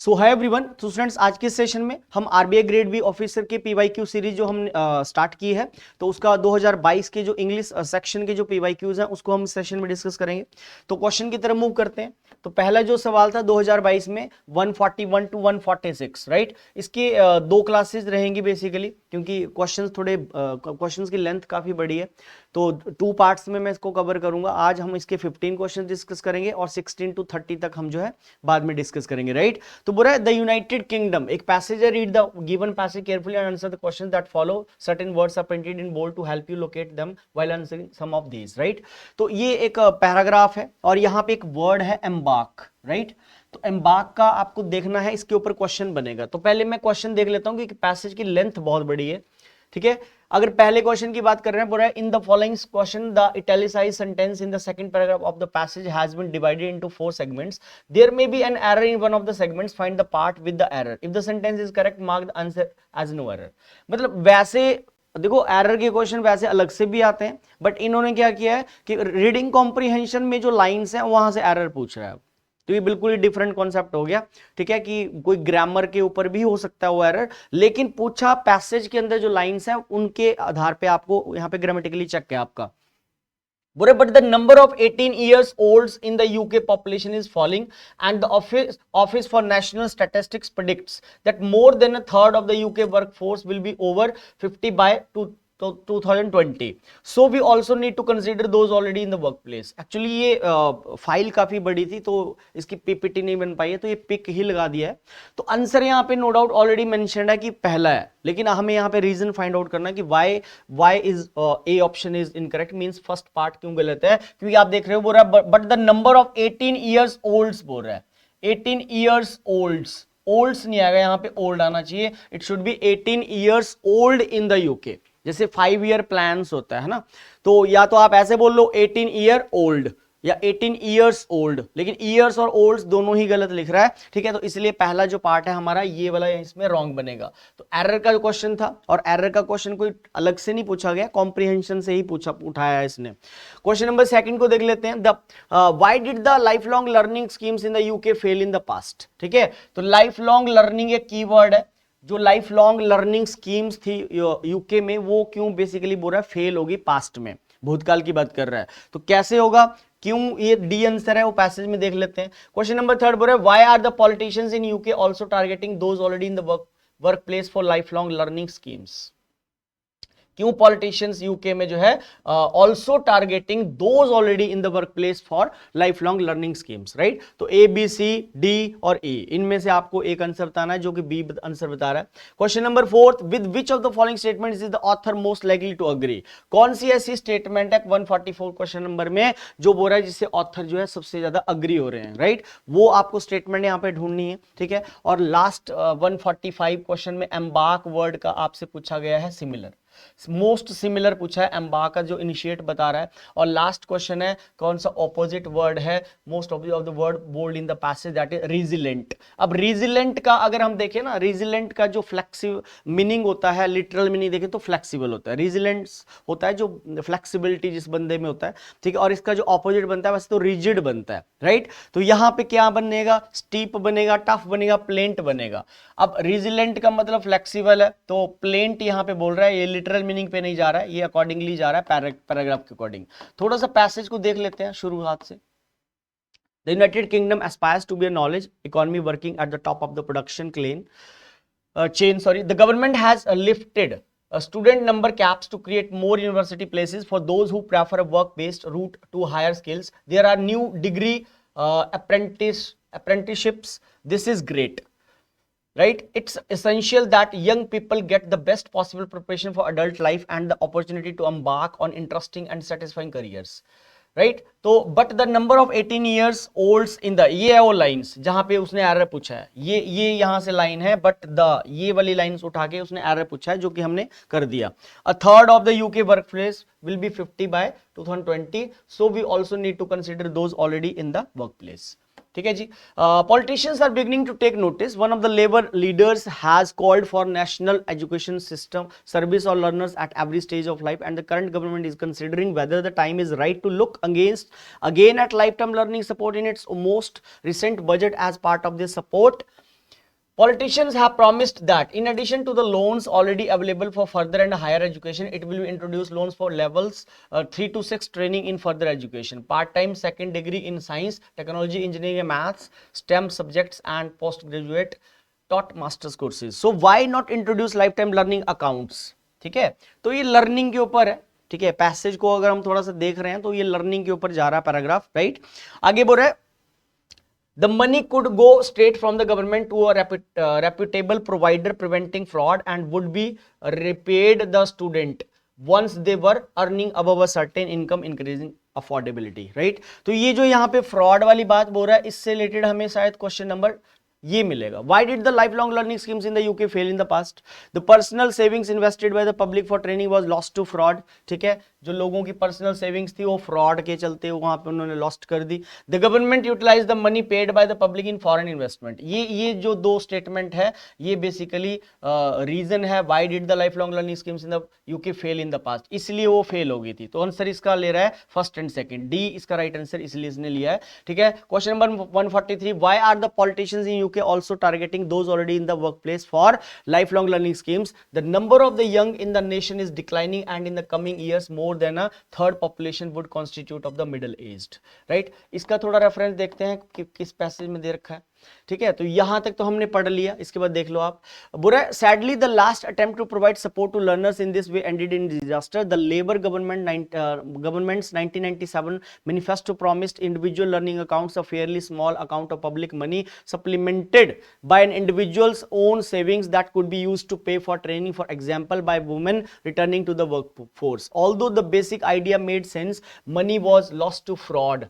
सो hi everyone. तो students, आज के सेशन में हम आरबीआई ग्रेड बी ऑफिसर के पीवाईक्यू सीरीज जो हम स्टार्ट की है, तो उसका 2022 के जो इंग्लिश सेक्शन के जो पीवाईक्यूज हैं उसको हम सेशन में डिस्कस करेंगे। तो क्वेश्चन की तरफ मूव करते हैं। तो पहला जो सवाल था 2022 में 141 टू 146, राइट। इसके दो क्लासेस रहेंगी बेसिकली, क्योंकि क्वेश्चंस की लेंथ काफी बड़ी है, तो 2 पार्ट्स में मैं इसको कवर करूंगा। आज हम इसके 15 क्वेश्चन डिस्कस करेंगे और 16 टू 30 तक हम जो है बाद में डिस्कस करेंगे, राइट। तो बोला है द यूनाइटेड किंगडम, एक पैसेज है, read the given passage carefully and answer the questions that follow, certain words are printed in bold to help you locate them while answering some of these, right. तो ये एक paragraph है और यहाँ पे एक वर्ड है एम्बार्क, राइट। तो एम्बार्क का आपको देखना है, इसके ऊपर क्वेश्चन बनेगा। तो पहले मैं क्वेश्चन देख लेता हूँ कि पैसेज की लेंथ बहुत बड़ी है, ठीक है। अगर पहले क्वेश्चन की बात कर रहे हैं, बोल रहा है in the following question the italicised sentence in the second paragraph of the passage has been divided into 4 segments, there may be an error in one of the segments, find the part with the error, if the sentence is correct mark the answer as no error. मतलब वैसे देखो, error के question वैसे अलग से भी आते हैं, बट इन्होंने क्या किया है कि रीडिंग कॉम्प्रिहेंशन में जो लाइंस हैं वहां से एरर पूछ रहा है। तो ये बिल्कुल ही डिफरेंट कॉन्सेप्ट हो गया, ठीक है, कि कोई ग्रामर के ऊपर भी हो सकता है वो एरर, लेकिन पूछा पैसेज के अंदर जो लाइंस हैं उनके आधार पे आपको यहाँ पे ग्रामेटिकली चेक है आपका। बोले but the number of 18 years olds in the UK population is falling and the office for national statistics predicts that more than a third of the UK workforce will be over 50 by 2020. So we also need to consider those already in the workplace. Actually ये file काफी बड़ी थी तो इसकी PPT नहीं बन पाई है, तो ये पिक ही लगा दिया है। तो आंसर यहाँ पे नो डाउट ऑलरेडी मेंशन्ड है कि पहला है, लेकिन हमें यहाँ पे रीजन फाइंड आउट करना है कि why is A option is incorrect, means first part क्यों गलत है। क्योंकि आप देख रहे हो बोल रहा है but the number of 18 years olds बोल रहा है, 18 years olds, ओल्ड्स नहीं आएगा यहाँ पे, ओल्ड आना चाहिए। It should be 18 years old in the UK, जैसे 5 year प्लान्स होता है ना, तो या तो आप ऐसे बोल लो 18 year old या 18 years old, लेकिन ईयर्स और ओल्ड्स दोनों ही गलत लिख रहा है, ठीक है। तो इसलिए पहला जो पार्ट है हमारा ये वाला इसमें रॉन्ग बनेगा। तो एरर का जो क्वेश्चन था, और एरर का क्वेश्चन कोई अलग से नहीं पूछा गया, कॉम्प्रिहेंशन से ही उठाया है इसने। क्वेश्चन नंबर सेकंड को देख लेते हैं। Why did the life long learning schemes in the UK fail in the past, ठीक है। तो लाइफ लॉन्ग लर्निंग एक कीवर्ड है। जो लाइफ लॉन्ग लर्निंग स्कीम्स थी यूके में, वो क्यों बेसिकली बोल रहा है फेल होगी पास्ट में, भूतकाल की बात कर रहा है। तो कैसे होगा, क्यों, ये डी आंसर है, वो पैसेज में देख लेते हैं। क्वेश्चन नंबर थर्ड बोल रहा है why are the politicians in UK also targeting those already in the workplace for life long learning schemes. क्यों पॉलिटिशियंस यूके में जो है also targeting those already in the workplace for life long learning schemes, right. तो A B C D और ए, इनमें से आपको एक आंसर बताना है, जो कि बी आंसर बता रहा है। Question number fourth, with which of the following statement is the author most likely to agree. कौन सी ऐसी स्टेटमेंट है 144 क्वेश्चन नंबर में जो बोल रहा है जिससे ऑथर जो है सबसे ज्यादा अग्री हो रहे हैं, राइट। वो आपको स्टेटमेंट यहाँ पे ढूंढनी है, ठीक है। और लास्ट 145 क्वेश्चन में एम्बार्क वर्ड का आपसे पूछा गया है सिमिलर, मोस्ट सिमिलर पूछा है, एम्बार्क का जो इनिशिएट बता रहा है। और लास्ट क्वेश्चन है कौन सा ऑपोजिट वर्ड है most of the word bold in the passage, that is resilient. अब रिजिलेंट का अगर हम देखें ना, रिजिलेंट का जो फ्लेक्सिबल मीनिंग होता है, लिटरल मीनिंग देखें तो फ्लेक्सिबल होता है। रिजिलेंस होता है जो फ्लेक्सिबिलिटी जिस बंदे में होता है, ठीक है। और इसका जो ऑपोजिट बनता है वैसे तो रिजिड बनता है, राइट। तो यहां पे क्या बनेगा, स्टीप बनेगा, टफ बनेगा, प्लेंट बनेगा। अब रिजिलेंट का मतलब फ्लेक्सिबल है, तो प्लेंट यहां पे बोल रहा है, ये लिटरल मीनिंग पे नहीं जा रहा है, ये अकॉर्डिंगली जा रहा है पैराग्राफ के अकॉर्डिंग। थोड़ा सा पैसेज को देख लेते हैं शुरुआत से। The United Kingdom aspires to be a knowledge economy working at the top of the production chain. The government has lifted student number caps to create more university places for those who prefer a work-based route to higher skills. There are new degree apprenticeships. This is great. Right? It's essential that young people get the best possible preparation for adult life and the opportunity to embark on interesting and satisfying careers. Right? तो but the number of 18 years olds in the, ये है वो lines जहां पे उसने error पूछा है, ये यहां से लाइन है, बट द ये वाली लाइन्स उठा के उसने एरर पूछा है, जो कि हमने कर दिया। A third of the UK workplace will be 50 by 2020, so we also need to consider those already in the workplace. ठीक है जी। Politicians are beginning to take notice, one of the labour leaders has called for national education system service और learners at every stage of life and the current government is considering whether the time is right to look again at life time learning support in its most recent budget as part of this support Politicians have promised that in addition to the loans already available for further and higher education, it will introduce loans for levels 3 to 6 training in further education, part-time second degree in science, technology, engineering and maths, STEM subjects and postgraduate taught masters courses. So why not introduce lifetime learning accounts? ठीक है, तो ये learning के ऊपर है, ठीक है। Passage को अगर हम थोड़ा सा देख रहे हैं तो ये लर्निंग के ऊपर जा रहा है पैराग्राफ, राइट। आगे बोल रहा है the money could go straight from the government to a reputable provider preventing fraud and would be repaid the student once they were earning above a certain income increasing affordability, right। तो ये जो यहाँ पे fraud वाली बात बोल रहा है, इससे रिलेटेड हमें शायद क्वेश्चन नंबर ये मिलेगा। Why did the lifelong learning schemes in the UK fail in the past? The personal savings invested by the public for training was lost to fraud, ठीक है। जो लोगों की पर्सनल सेविंग्स थी वो फ्रॉड के चलते वहां पे उन्होंने लॉस्ट कर दी। The government utilise the money paid by the public in foreign investment. ये जो दो स्टेटमेंट है ये बेसिकली रीजन है why did the life long learning schemes in the UK fail in the past, इसलिए वो फेल हो गई थी। तो आंसर इसका ले रहा है फर्स्ट एंड सेकंड, डी इसका राइट आंसर, इसलिए इसने लिया है, ठीक है। Question number 143, why are the politicians in UK also targeting those already in the workplace for life long learning schemes? The number of the young in the nation is declining and in the coming years more than a third population would constitute of the middle aged, right। इसका थोड़ा reference देखते हैं कि किस passage में दे रखा है, ठीक है। तो यहां तक तो हमने पढ़ लिया, इसके बाद देख लो आप। बुरा sadly the last attempt to provide support to learners in this way ended in disaster. The Labour governments 1997 manifesto promised individual learning accounts, a fairly small account of public money supplemented by an individual's own savings that could be used to pay for training, for example by women returning to the workforce. Although the basic idea made sense, money was lost to fraud.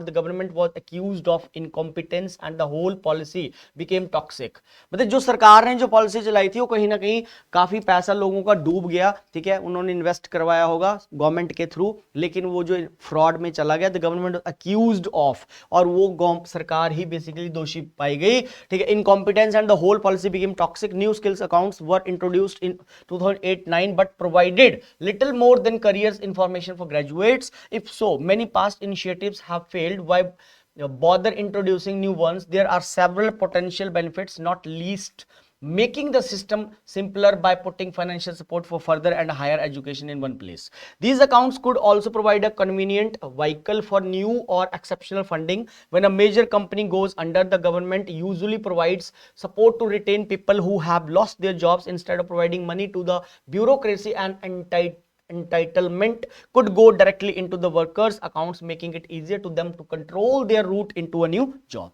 The government was accused of incompetence and the whole policy became toxic। मतलब जो सरकार ने जो policy चलाई थी वो कहीं ना कहीं काफी पैसा लोगों का डूब गया, ठीक है। उन्होंने इन्वेस्ट करवाया होगा गवर्नमेंट के थ्रू, लेकिन वो जो फ्रॉड में चला गया, द गवर्नमेंट अक्यूज्ड ऑफ, और वो सरकार ही बेसिकली दोषी पाई गई, ठीक है। Incompetence and the whole policy became toxic. New skills accounts were introduced in 2008-9 but provided little more than careers information for graduates. If so, many past initiatives have failed. Why bother introducing new ones? There are several potential benefits, not least making the system simpler by putting financial support for further and higher education in one place. These accounts could also provide a convenient vehicle for new or exceptional funding. When a major company goes under, the government usually provides support to retain people who have lost their jobs. Instead of providing money to the bureaucracy, and entitlement could go directly into the workers' accounts, making it easier to them to control their route into a new job।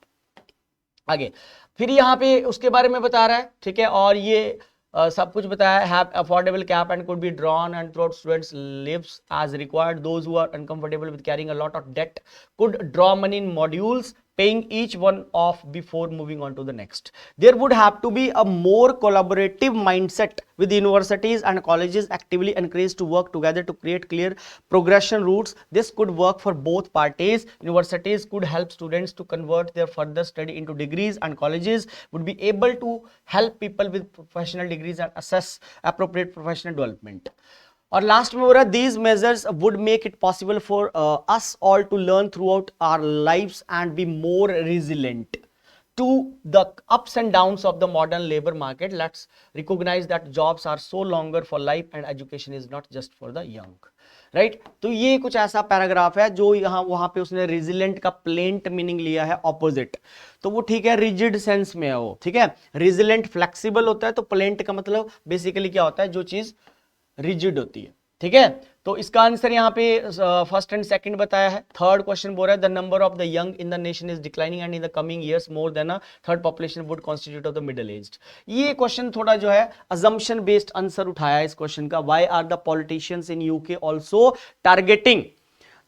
आगे फिर यहाँ पे उसके बारे में बता रहा है, ठीक है। और ये सब कुछ बताया, have affordable cap and could be drawn and throughout students lives as required. Those who are uncomfortable with carrying a lot of debt could draw money in modules, paying each one off before moving on to the next. There would have to be a more collaborative mindset with universities and colleges actively encouraged to work together to create clear progression routes. This could work for both parties. Universities could help students to convert their further study into degrees, and colleges would be able to help people with professional degrees and assess appropriate professional development. और last में हो रहा है these measures would make it possible for us all to learn throughout our lives and be more resilient to the ups and downs of the modern labor market. Let's recognize that jobs are so longer for life and education is not just for the young, right? तो ये कुछ ऐसा paragraph है जो यहाँ वहां पे उसने resilient का प्लेंट मीनिंग लिया है ऑपोजिट। तो वो ठीक है, रिजिड सेंस में है वो, ठीक है। resilient फ्लेक्सिबल होता है, तो प्लेंट का मतलब बेसिकली क्या होता है, जो चीज रिजिड होती है, ठीक है। तो इसका आंसर यहाँ पे फर्स्ट एंड सेकंड बताया है। थर्ड क्वेश्चन बोल रहा है the number of the young in the nation is declining and in the coming years more than a third population would constitute of the middle aged. ये question थोड़ा जो है assumption based answer उठाया है इस क्वेश्चन का। Why are the politicians in UK also targeting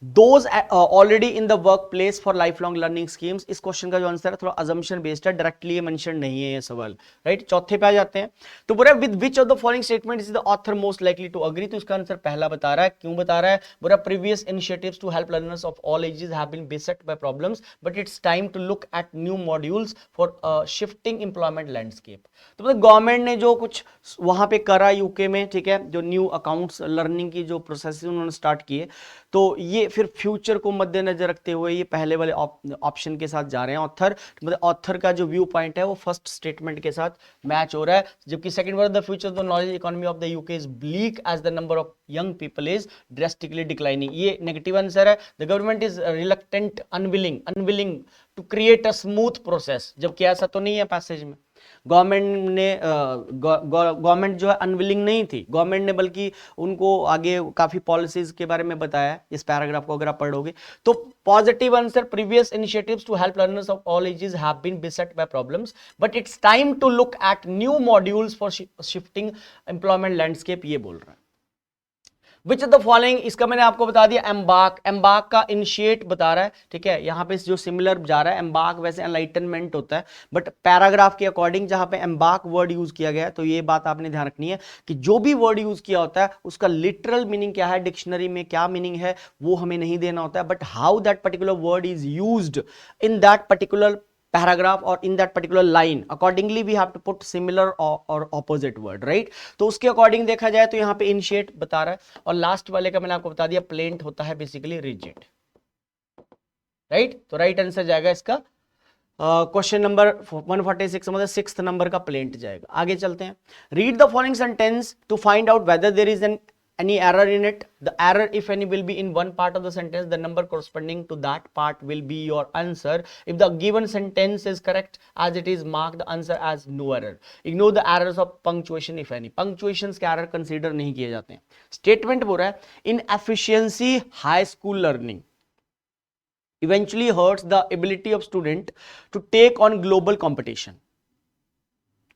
those already in the workplace for lifelong learning schemes? इस question का जो आंसर है थोड़ा assumption based है, डायरेक्टली ये मेंशन नहीं है ये सवाल, राइट। चौथे पे आ जाते हैं। तो बोला with which of the following statements is the author most likely to agree? तो इसका आंसर पहला बता रहा है। क्यों बता रहा है? बोला previous initiatives to help learners of all ages have been beset by problems, but it's time to look at new modules for shifting employment landscape। तो मतलब गवर्नमेंट ने जो कुछ वहां पे करा यूके में, ठीक है, जो न्यू अकाउंट्स लर्निंग की जो प्रोसेस उन्होंने स्टार्ट किए, तो ये फिर फ्यूचर को मद्देनजर रखते हुए ये पहले वाले ऑप्शन के साथ जा रहे हैं। ऑथर मतलब ऑथर का जो व्यू पॉइंट है वो फर्स्ट स्टेटमेंट के साथ मैच हो रहा है, जबकि second word the future the knowledge economy of the UK is bleak as the number of young people is drastically declining. ये नेगेटिव आंसर है। The government is reluctant unwilling to create a smooth process, जबकि ऐसा तो नहीं है passage में। Government जो है अनविलिंग नहीं थी, गवर्नमेंट ने बल्कि उनको आगे काफी पॉलिसीज के बारे में बताया इस पैराग्राफ को अगर आप पढ़ोगे तो। Positive answer, previous initiatives to help learners of all ages have been beset by problems but it's time to look at new modules for shifting employment landscape, ये बोल रहा है। विच ऑफ द फॉलोइंग, इसका मैंने आपको बता दिया एम्बार्क का इनिशिएट बता रहा है, ठीक है। यहाँ पे जो सिमिलर जा रहा है, एम्बार्क वैसे एनलाइटनमेंट होता है, बट पैराग्राफ के अकॉर्डिंग जहां पे एम्बार्क वर्ड यूज किया गया है तो ये बात आपने ध्यान रखनी है कि जो भी वर्ड यूज किया होता है उसका लिटरल मीनिंग क्या है, डिक्शनरी में क्या मीनिंग है वो हमें नहीं देना होता है, but how that particular word is used in that particular paragraph or in that particular line, accordingly we have to put similar or opposite word, right? तो उसके अकॉर्डिंग देखा जाए तो यहाँ पे इनिशिएट बता रहा है, और लास्ट वाले का मैंने आपको बता दिया प्लेंट होता है बेसिकली रिजिड, राइट? तो राइट आंसर जाएगा इसका क्वेश्चन नंबर 146 मतलब 6th नंबर का प्लेंट जाएगा। आगे चलते हैं। Read the following sentence to find out whether there is an any error in it. The error, if any, will be in one part of the sentence. The number corresponding to that part will be your answer. If the given sentence is correct as it is, mark the answer as no error. Ignore the errors of punctuation if any. Punctuations के error consider नहीं किए जाते हैं। Statement बोल रहा है inefficiency high school learning eventually hurts the ability of student to take on global competition.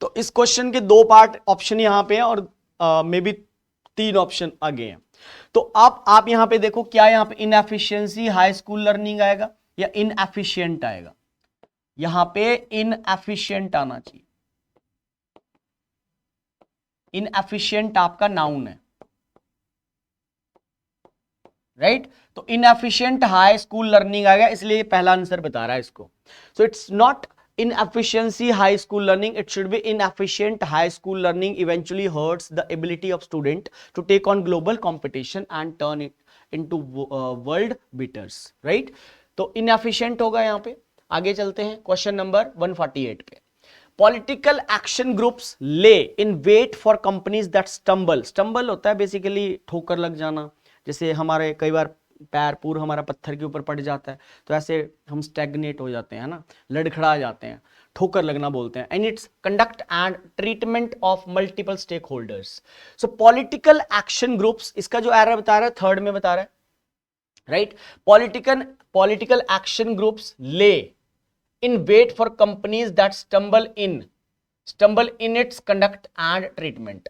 तो इस क्वेश्चन के दो पार्ट ऑप्शन यहां पे है और मे बी 3 ऑप्शन आगे हैं। तो आप यहां पे देखो क्या यहां पे इनएफिशिएंसी हाई स्कूल लर्निंग आएगा या इनएफिशिएंट आएगा? यहां पे इनएफिशिएंट आना चाहिए। इनएफिशिएंट आपका नाउन है, राइट? तो इनएफिशिएंट हाई स्कूल लर्निंग आएगा, इसलिए पहला आंसर बता रहा है इसको। So it's not inefficiency high school learning, it should be inefficient high school learning eventually hurts the ability of student to take on global competition and turn it into world beaters, right? तो inefficient होगा यहाँ पे। आगे चलते हैं question number 148 पे। Political action groups lay in wait for companies that stumble होता है बेसिकली ठोकर लग जाना, जैसे हमारे कई बार पैर पूरा हमारा पत्थर के ऊपर पड़ जाता है तो ऐसे हम स्टैग्नेट हो जाते हैं ना, लड़खड़ा जाते हैं, ठोकर लगना बोलते हैं। And its conduct and treatment of multiple stakeholders. So political action groups, इसका जो एरर बता रहा है थर्ड में बता रहा है, right? Political action groups lay in wait for companies that stumble in its conduct and treatment.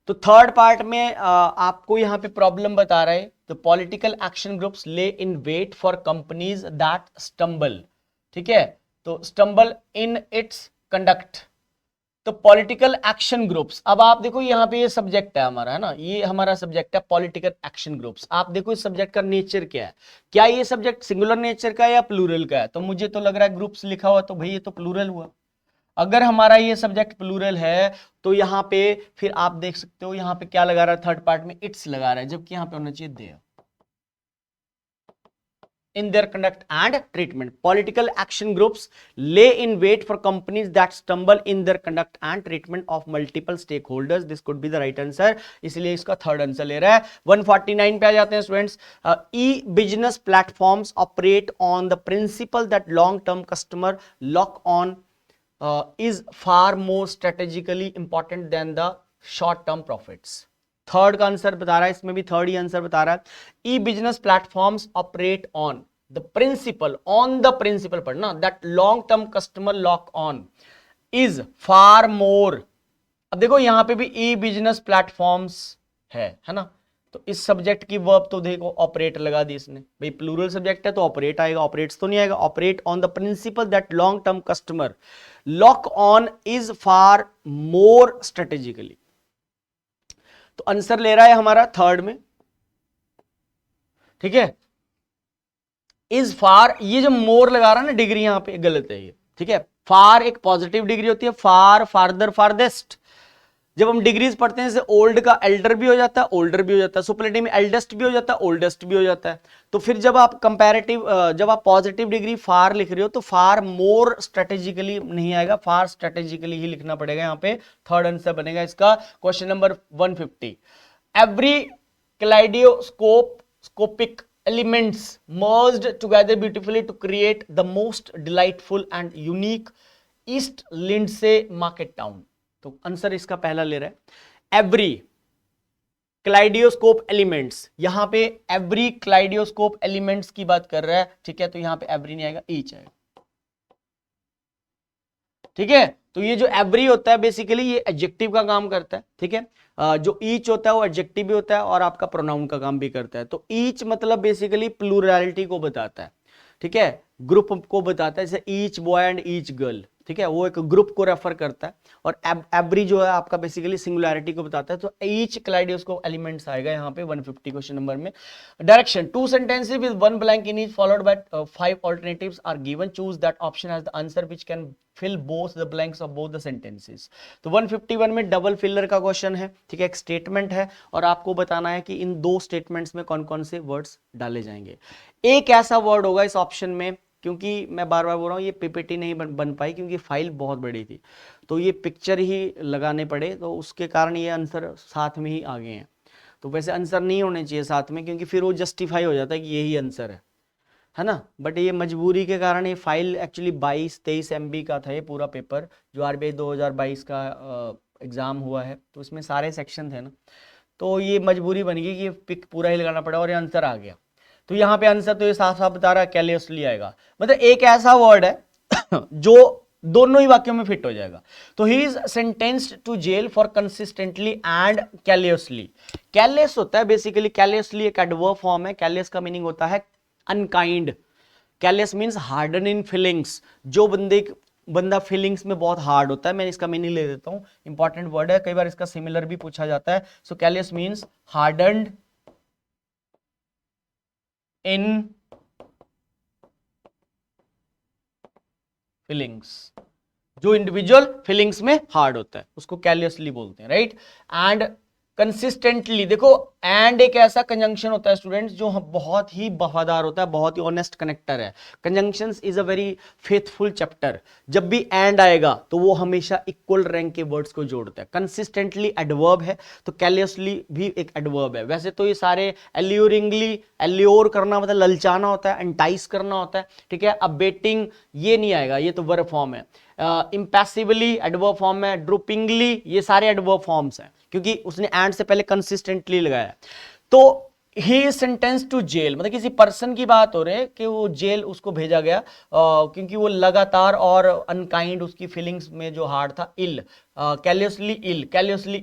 तो थर्ड पार्ट में आपको यहां पे प्रॉब्लम बता रहे हैं। The political action groups lay in wait for companies that stumble, ठीक है? तो स्टम्बल इन इट्स कंडक्ट। तो पॉलिटिकल एक्शन ग्रुप्स, अब आप देखो यहां पे ये सब्जेक्ट है हमारा, है ना, ये हमारा सब्जेक्ट है पॉलिटिकल एक्शन ग्रुप्स। आप देखो इस सब्जेक्ट का नेचर क्या है, क्या ये सब्जेक्ट सिंगुलर नेचर का है या प्लूरल का है? तो मुझे तो लग रहा है ग्रुप्स लिखा हुआ तो भाई ये तो प्लूरल हुआ। अगर हमारा ये सब्जेक्ट प्लूरल है तो यहाँ पे फिर आप देख सकते हो यहाँ पे क्या लगा रहा है, थर्ड पार्ट में इट्स लगा रहा है, जबकि यहाँ पे होना चाहिए there. In their conduct and treatment, political action groups lay in wait for companies that stumble in their conduct and treatment of multiple stakeholders. This could be the right answer, इसलिए इसका थर्ड आंसर ले रहा है। 149 पे आ जाते हैं students. E-business platforms operate on the principle that long-term customer lock-on is far more strategically important than the short-term profits. Third का answer बता रहा है, इसमें भी थर्ड ही आंसर बता रहा है। E business platforms operate on the principle पढ़ना, that long term customer lock on is far more. अब देखो यहां पे भी ई बिजनेस प्लेटफॉर्म्स है ना, तो इस सब्जेक्ट की वर्ब तो देखो ऑपरेट लगा दी इसने, भाई प्लूरल सब्जेक्ट है तो ऑपरेट आएगा, ऑपरेट्स तो नहीं आएगा। Operate on the principal that long term customer lock on is far more strategically. तो आंसर ले रहा है हमारा थर्ड में, ठीक है? इज फार, ये जो मोर लगा रहा है ना डिग्री यहां पे गलत है ये, ठीक है? फार एक पॉजिटिव डिग्री होती है, फार, फार्दर, फारदेस्ट। जब हम डिग्रीज पढ़ते हैं, जैसे ओल्ड का एल्डर भी हो जाता है, ओल्डर भी हो जाता है, सुपरलेटिव में एल्डेस्ट भी हो जाता है, ओल्डेस्ट भी हो जाता है। तो फिर जब आप कंपैरेटिव, जब आप पॉजिटिव डिग्री फार लिख रहे हो तो फार मोर स्ट्रेटेजिकली नहीं आएगा, फार स्ट्रेटेजिकली ही लिखना पड़ेगा। यहाँ पे थर्ड आंसर बनेगा इसका question number 150। Every kaleidoscopic elements merged together beautifully to create the most delightful and unique East Lindsay market town। तो आंसर इसका पहला ले रहा है एवरी क्लाइडियोस्कोप एलिमेंट्स। यहां पे एवरी क्लाइडियोस्कोप एलिमेंट्स की बात कर रहा है, ठीक है। तो यहां पे एवरी नहीं आएगा, ईच आएगा, ठीक है। तो ये जो एवरी होता है बेसिकली ये एडजेक्टिव का काम करता है, ठीक है। जो ईच होता है वो एडजेक्टिव भी होता है और आपका प्रोनाउन का काम भी करता है। तो ईच मतलब बेसिकली प्लूरलिटी को बताता है, ठीक है, ग्रुप को बताता है, जैसे each boy and each girl, ठीक है, वो एक ग्रुप को रेफर करता है। और एवरी जो है आपका बेसिकली सिंगुलैरिटी को बताता है। तो ईच क्लाइडियोस्कोप एलिमेंट्स आएगा यहाँ पे 150 क्वेश्चन नंबर में। Direction, two sentences with one blank in each followed by 5 alternatives are given, choose that option as the answer which can fill both the blanks of both the sentences. तो 151 में double filler का question है, ठीक है, एक statement है और आपको बताना है कि इन दो स्टेटमेंट्स में कौन कौन से वर्ड्स डाले जाएंगे। एक ऐसा वर्ड होगा इस ऑप्शन में, क्योंकि मैं बार बार बोल रहा हूँ ये पीपीटी नहीं बन पाई क्योंकि फाइल बहुत बड़ी थी, तो ये पिक्चर ही लगाने पड़े, तो उसके कारण ये आंसर साथ में ही आ गए हैं। तो वैसे आंसर नहीं होने चाहिए साथ में, क्योंकि फिर वो जस्टिफाई हो जाता है कि यही आंसर है ना। बट ये मजबूरी के कारण ये फाइल एक्चुअली 22-23 MB का था ये पूरा पेपर, जो आरबीआई 2022 का एग्जाम हुआ है, तो इसमें सारे सेक्शन थे ना, तो ये मजबूरी बन गई कि ये पिक पूरा ही लगाना पड़ा और ये आंसर आ गया। तो यहाँ पे आंसर तो ये साफ साफ बता रहा है कैलियसली आएगा, मतलब एक ऐसा वर्ड है जो दोनों ही वाक्यों में फिट हो जाएगा। तो he is sentenced to jail for consistently and callously. Callous होता है बेसिकली, कैलियसली एक एडवर्ब फॉर्म है। कैलियस का मीनिंग होता है अनकाइंड। कैलियस मीन्स हार्डन इन फीलिंग्स, जो बंदा फीलिंग्स में बहुत हार्ड होता है। मैं इसका मीनिंग ले देता हूं, इंपॉर्टेंट वर्ड है, कई बार इसका सिमिलर भी पूछा जाता है। सो कैलियस मीन्स हार्डन्ड इन फीलिंग्स, जो इंडिविजुअल फीलिंग्स में हार्ड होता है उसको कैलियसली बोलते हैं, राइट। एंड कंसिस्टेंटली, देखो एंड एक ऐसा कंजंक्शन होता है स्टूडेंट्स जो बहुत ही वफादार होता है, बहुत ही ऑनेस्ट कनेक्टर है। Conjunctions is a very faithful chapter. जब भी एंड आएगा तो वो हमेशा इक्वल रैंक के वर्ड्स को जोड़ता है। कंसिस्टेंटली एडवर्ब है, तो कैलियसली भी एक एडवर्ब है। वैसे तो ये सारे एल्यूरिंगली, एल्योर करना मतलब ललचाना होता है, एंटाइस करना होता है, ठीक है। अब बेटिंग ये नहीं आएगा, ये तो वर्ब फॉर्म है। इम्पैसिवली एडवर्ब फॉर्म है, ड्रूपिंगली, ये सारे एडवर्ब फॉर्म्स हैं, क्योंकि उसने एंड से पहले कंसिस्टेंटली लगाया। तो he is sentence to jail, मतलब किसी पर्सन की बात हो रही है कि वो जेल उसको भेजा गया क्योंकि वो लगातार और अनकाइंड, उसकी फीलिंग्स में जो हार्ड था, ill, callously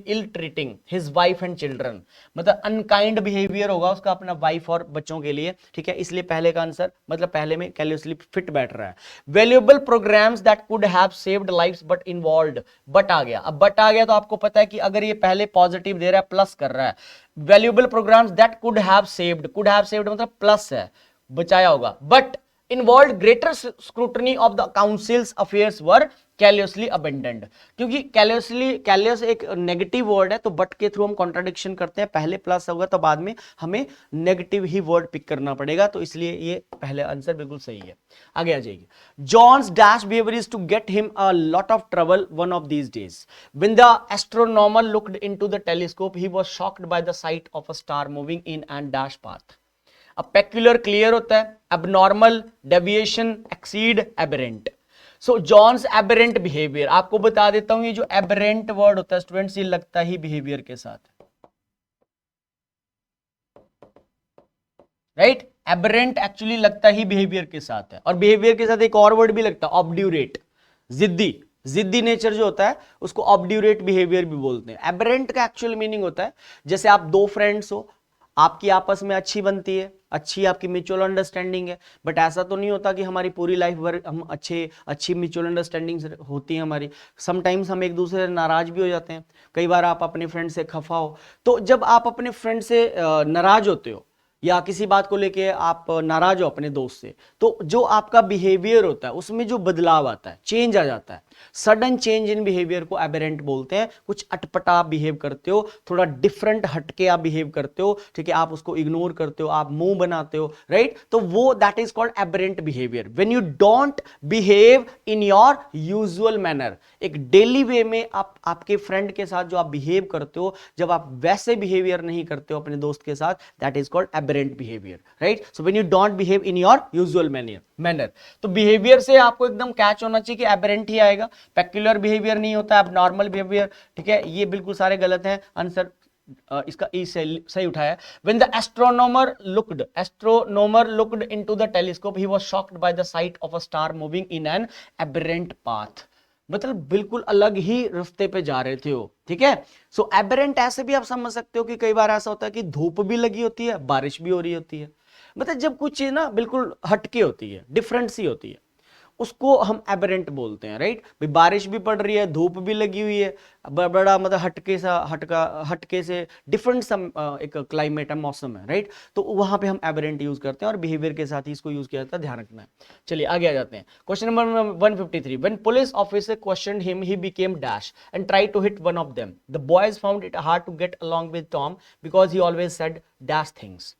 ill treating his wife and children, मतलब अनकाइंड बिहेवियर होगा उसका अपना वाइफ और बच्चों के लिए, ठीक है। इसलिए पहले का आंसर मतलब पहले में कैलियसली फिट बैठ रहा है। Valuable programmes that could have saved lives but involved, but आ गया। अब बट आ गया तो आपको पता है कि अगर ये पहले पॉजिटिव दे रहा है, प्लस कर रहा है, valuable programmes that could have saved मतलब प्लस है, बचाया होगा, but involved greater scrutiny of the council's affairs were carelessly abandoned। क्योंकि careless एक नेगेटिव वर्ड है, तो बट के थ्रू हम कॉन्ट्राडिक्शन करते हैं, पहले प्लस होगा तो बाद में हमें नेगेटिव ही वर्ड पिक करना पड़ेगा, तो इसलिए ये पहले आंसर बिल्कुल सही है। आगे आ जाइए। John's dash behaviour is to get him a lot of trouble one of these days. When the astronomer looked into the telescope, he was shocked by the sight of a star moving in and dash path। अब peculiar clear होता है, abnormal, deviation, exceed, aberrant. सो Johns aberrant behaviour, आपको बता देता हूं ये जो aberrant word होता है स्टूडेंट्स, ये लगता ही बिहेवियर के साथ, राइट। एबरेंट एक्चुअली लगता ही बिहेवियर के साथ है, और बिहेवियर के साथ एक और वर्ड भी लगता है, ऑब्ड्यूरेट, जिद्दी। जिद्दी नेचर जो होता है उसको ऑब्ड्यूरेट बिहेवियर भी बोलते हैं। एबरेंट का एक्चुअल मीनिंग होता है जैसे आप दो फ्रेंड्स हो, आपकी आपस में अच्छी बनती है, अच्छी आपकी म्यूचुअल अंडरस्टैंडिंग है, बट ऐसा तो नहीं होता कि हमारी पूरी लाइफ भर हम अच्छी म्यूचुअल अंडरस्टैंडिंग होती है हमारी। समटाइम्स हम एक दूसरे से नाराज भी हो जाते हैं। कई बार आप अपने फ्रेंड से खफा हो, तो जब आप अपने फ्रेंड से नाराज होते हो या किसी बात को लेके आप नाराज हो अपने दोस्त से, तो जो आपका बिहेवियर होता है उसमें जो बदलाव आता है, चेंज आ जाता है, सडन चेंज इन बिहेवियर को एबेरेंट बोलते हैं। कुछ अटपटा आप बिहेव करते हो, थोड़ा डिफरेंट हटके आप बिहेव करते हो, ठीक है, आप उसको इग्नोर करते हो, आप मुंह बनाते हो, राइट, तो वो that is called aberrant behaviour. When you don't behave in your usual manner, एक डेली वे में आप आपके फ्रेंड के साथ जो आप बिहेव करते हो, जब आप वैसे बिहेवियर नहीं करते हो अपने दोस्त के साथ, that is called aberrant behaviour, right. So when you don't behave in your usual manner, तो बिहेवियर से आपको एकदम कैच होना चाहिए कि एबेरेंट ही आएगा, पेक्युलर बिहेवियर नहीं होता, एबनॉर्मल बिहेवियर, ठीक है, ये बिल्कुल सारे गलत हैं। आंसर इसका ई सही उठाया। When the astronomer looked into the telescope, he was shocked by the sight of a star moving in an aberrant path. मतलब बिल्कुल अलग ही रास्ते पे जा रहे थे वो, ठीक है। सो एबेरेंट ऐसे भी आप समझ सकते हो कि कई बार ऐसा होता है कि धूप भी लगी होती है, बारिश भी हो रही होती है, मतलब जब कुछ चीज ना बिल्कुल हटके होती है, डिफरेंट सी होती है, उसको हम एबेरेंट बोलते हैं, राइट। भाई बारिश भी पड़ रही है, धूप भी लगी हुई है, बड़ा मतलब हटके से डिफरेंट सम एक क्लाइमेट है, मौसम है, राइट, तो वहां पे हम एबेरेंट यूज करते हैं और बिहेवियर के साथ ही इसको यूज किया जाता है, ध्यान रखना है। चलिए आगे आ जाते हैं। Question number 153, when police officer questioned him he became dash and tried to hit one of them, the boys found it hard to get along with Tom because he always said dash things.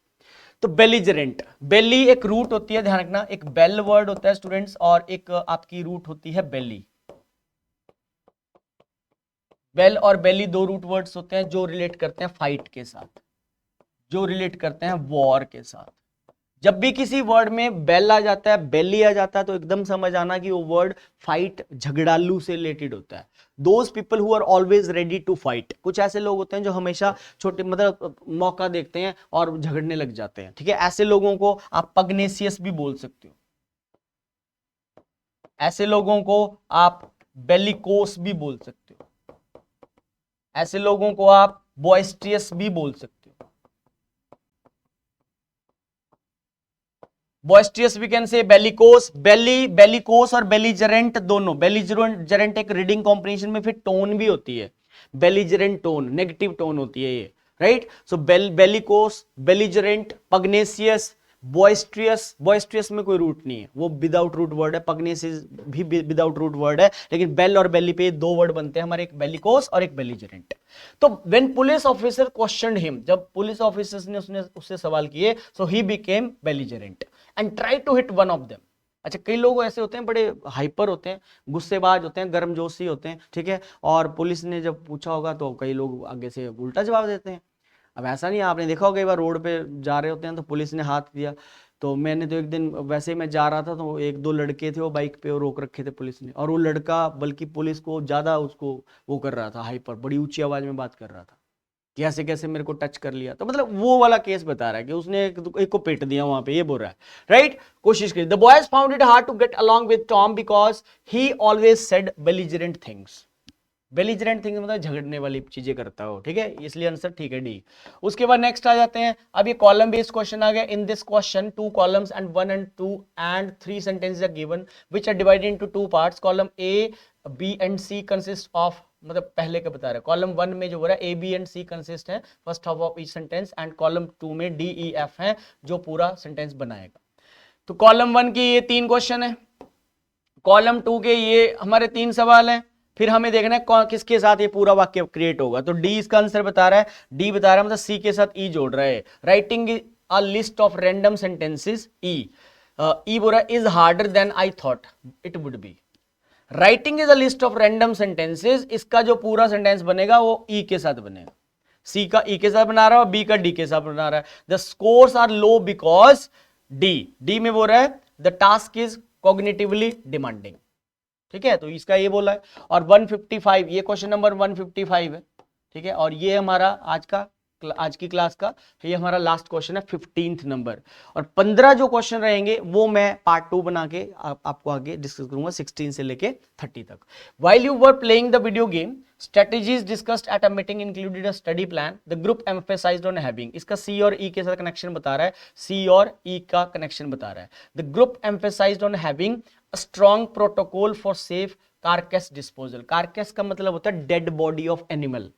तो belligerent, बेली एक root होती है, ध्यान रखना, एक bell word होता है स्टूडेंट्स, और एक आपकी रूट होती है बेली। बेल और बेली दो रूट वर्ड्स होते हैं जो रिलेट करते हैं फाइट के साथ, जो रिलेट करते हैं वॉर के साथ। जब भी किसी वर्ड में बेल आ जाता है, बेली आ जाता है, तो एकदम समझ आना कि वो वर्ड फाइट, झगड़ालू से रिलेटेड होता है। Those people who are always ready to fight, कुछ ऐसे लोग होते हैं जो हमेशा छोटे मतलब मौका देखते हैं और झगड़ने लग जाते हैं, ठीक है, ऐसे लोगों को आप पग्नेसियस भी बोल सकते हो, ऐसे लोगों को आप बेलिकोस भी बोल सकते हो, ऐसे लोगों को आप बॉइस्ट्रियस भी बोल सकते हो। Boisterous we can say bellicose, bellicose और बेलिजरेंट दोनों, बेलिजरेंट एक रीडिंग कॉम्बिनेशन में फिर टोन भी होती है, बेलिजरेंट टोन नेगेटिव टोन होती है ये, राइट। सो बेलिकोस, बेलिजरेंट, पग्नेसियस, बॉइस्ट्रियस में कोई रूट नहीं है, वो विदाउट रूट वर्ड है, पग्नेसियस भी विदाउट रूट वर्ड है, लेकिन बेल और बेली पे दो वर्ड बनते हैं हमारे, एक बेलिकोस और एक बेलिजरेंट। तो when police officer questioned him, जब पुलिस ऑफिसर्स ने उससे सवाल किए, so he became belligerent and try to hit one of them. अच्छा, कई लोग ऐसे होते हैं, बड़े हाइपर होते हैं, गुस्सेबाज होते हैं, गर्मजोशी होते हैं, ठीक है, और पुलिस ने जब पूछा होगा तो कई लोग आगे से उल्टा जवाब देते हैं। अब ऐसा नहीं, आपने देखा होगा कई बार रोड पे जा रहे होते हैं तो पुलिस ने हाथ दिया, तो मैंने तो एक दिन वैसे ही मैं जा रहा था, तो एक दो लड़के थे वो बाइक पे, वो रोक रखे थे पुलिस ने, और वो लड़का बल्कि पुलिस को ज्यादा उसको वो कर रहा था, हाइपर, बड़ी ऊंची आवाज में बात कर रहा था कि ऐसे कैसे मेरे को टच कर लिया, तो मतलब वो वाला केस बता रहा है कि उसने एक को पेट दिया वहां पे, ये बोल रहा है, राइट। कोशिश करिए। The boys found it hard to get along with Tom because he always said belligerent things. Belligerent things मतलब झगड़ने वाली चीजें करता हो, ठीक है, इसलिए आंसर ठीक है डी। उसके बाद नेक्स्ट आ जाते हैं, अब ये कॉलम बेस्ड क्वेश्चन आ गया। In this question 2 columns and 1 and 2 and 3 sentences are given which are divided into 2 parts. Column A, B and C consist of, मतलब पहले का बता रहा है, कॉलम 1 में जो हो रहा है ए, बी एंड सी कंसिस्ट है first half of each sentence, and column 2 में डी, ई, एफ है जो पूरा सेंटेंस बनाएगा। तो कॉलम 1 की ये 3 क्वेश्चन है, कॉलम 2 के ये हमारे 3 सवाल हैं, फिर हमें देखना है किसके साथ ये पूरा वाक्य क्रिएट होगा। तो डी इसका आंसर बता रहा है, डी बता रहा है, मतलब सी के साथ ई जोड़ रहा है। Writing a list of random sentences, ई बोल रहा है is harder than I thought it would be. Writing is a list of random sentences, इसका जो पूरा सेंटेंस बनेगा वो ई के साथ बनेगा, सी का ई के साथ बना रहा है और बी का डी के साथ बना रहा है। The scores are low because D में बोल रहा है the task is cognitively demanding, ठीक है, तो इसका ये बोला है। और 155, ये क्वेश्चन नंबर 155 है, ठीक है, और ये हमारा आज की क्लास का ये हमारा लास्ट क्वेश्चन है 15th नंबर। और 15 जो क्वेश्चन रहेंगे वो मैं पार्ट 2 बना के आपको आगे डिस्कस करूंगा 16 से लेके 30 तक। While you were playing the video game, strategies discussed at a meeting included a study plan. The group emphasized on having, इसका C और E के साथ कनेक्शन बता रहा है, C और E का कनेक्शन बता रहा है। The group emphasized on having a strong protocol for safe carcass disposal. Carcass का मतलब होता है dead body of animal,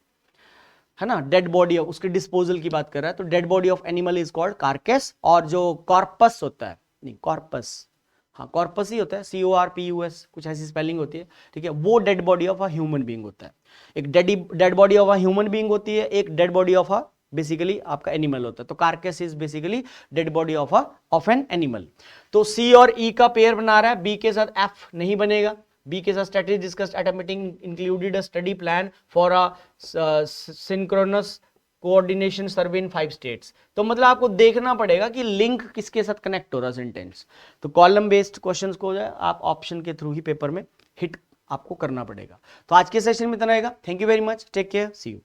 है ना, डेड बॉडी ऑफ, उसके डिस्पोजल की बात कर रहा है, तो dead body of animal is called carcass. और जो कॉर्पस होता है, नहीं कॉर्पस, हाँ कॉर्पस ही होता है, CORPUS, कुछ ऐसी स्पेलिंग होती है, ठीक है। वो dead body of a human being होता है। एक dead body of a human being होती है, एक dead body of a basically आपका एनिमल होता है। तो carcass is basically dead body of an animal. तो सी और ई का पेयर बना रहा है, बी के साथ एफ नहीं बनेगा। बी के साथ strategy discussed at a meeting included a study plan for a synchronous coordination survey in 5 states. तो मतलब आपको देखना पड़ेगा कि लिंक किसके साथ कनेक्ट हो रहा है सेंटेंस। तो कॉलम बेस्ड क्वेश्चंस को आप ऑप्शन के थ्रू ही पेपर में हिट आपको करना पड़ेगा। तो आज के सेशन में इतना रहेगा। Thank you very much, take care, see you.